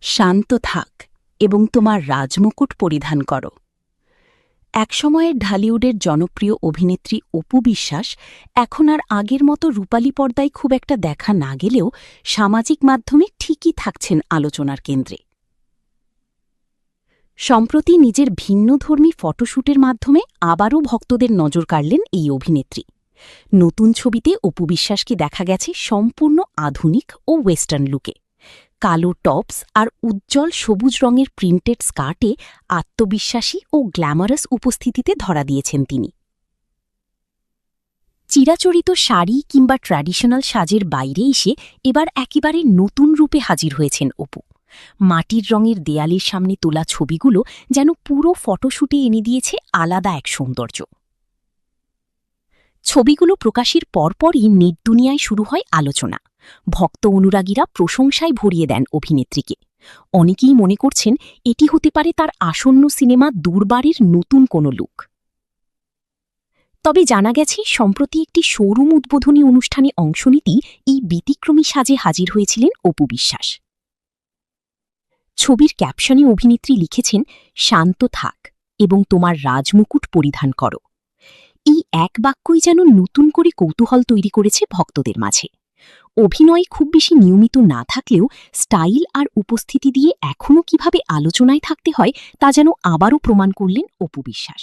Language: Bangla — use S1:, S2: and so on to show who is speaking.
S1: শান্ত থাক এবং তোমার রাজমুকুট পরিধান করো। একসময়ের ঢালিউডের জনপ্রিয় অভিনেত্রী অপু বিশ্বাস এখন আর আগের মতো রূপালী পর্দায় খুব একটা দেখা না গেলেও সামাজিক মাধ্যমে ঠিকই থাকছেন আলোচনার কেন্দ্রে। সম্প্রতি নিজের ভিন্নধর্মী ফটোশ্যুটের মাধ্যমে আবারও ভক্তদের নজর কাড়লেন এই অভিনেত্রী। নতুন ছবিতে অপু বিশ্বাসকে দেখা গেছে সম্পূর্ণ আধুনিক ও ওয়েস্টার্ন লুকে। কালো টপস আর উজ্জ্বল সবুজ রঙের প্রিন্টেড স্কার্টে আত্মবিশ্বাসী ও গ্ল্যামারাস উপস্থিতিতে ধরা দিয়েছেন তিনি। চিরাচরিত শাড়ি কিংবা ট্র্যাডিশনাল সাজের বাইরে এসে এবার একেবারে নতুন রূপে হাজির হয়েছেন অপু। মাটির রঙের দেয়ালের সামনে তোলা ছবিগুলো যেন পুরো ফটোশ্যুটে এনে দিয়েছে আলাদা এক সৌন্দর্য। ছবিগুলো প্রকাশের পরপরই নেট দুনিয়ায় শুরু হয় আলোচনা। ভক্ত অনুরাগীরা প্রশংসায় ভরিয়ে দেন অভিনেত্রীকে। অনেকেই মনে করছেন এটি হতে পারে তার আসন্ন সিনেমা দুর্বারের নতুন কোনো লুক। তবে জানা গেছে সম্প্রতি একটি শোরুম উদ্বোধনী অনুষ্ঠানে অংশ নিতেই এই ব্যতিক্রমী সাজে হাজির হয়েছিলেন অপু বিশ্বাস। ছবির ক্যাপশনে অভিনেত্রী লিখেছেন, শান্ত থাক এবং তোমার রাজমুকুট পরিধান করো। এই এক বাক্যই যেন নতুন করে কৌতূহল তৈরি করেছে ভক্তদের মাঝে। অভিনয় খুব বেশি নিয়মিত না থাকলেও স্টাইল আর উপস্থিতি দিয়ে এখনও কিভাবে আলোচনায় থাকতে হয় তা যেন আবারও প্রমাণ করলেন অপু বিশ্বাস।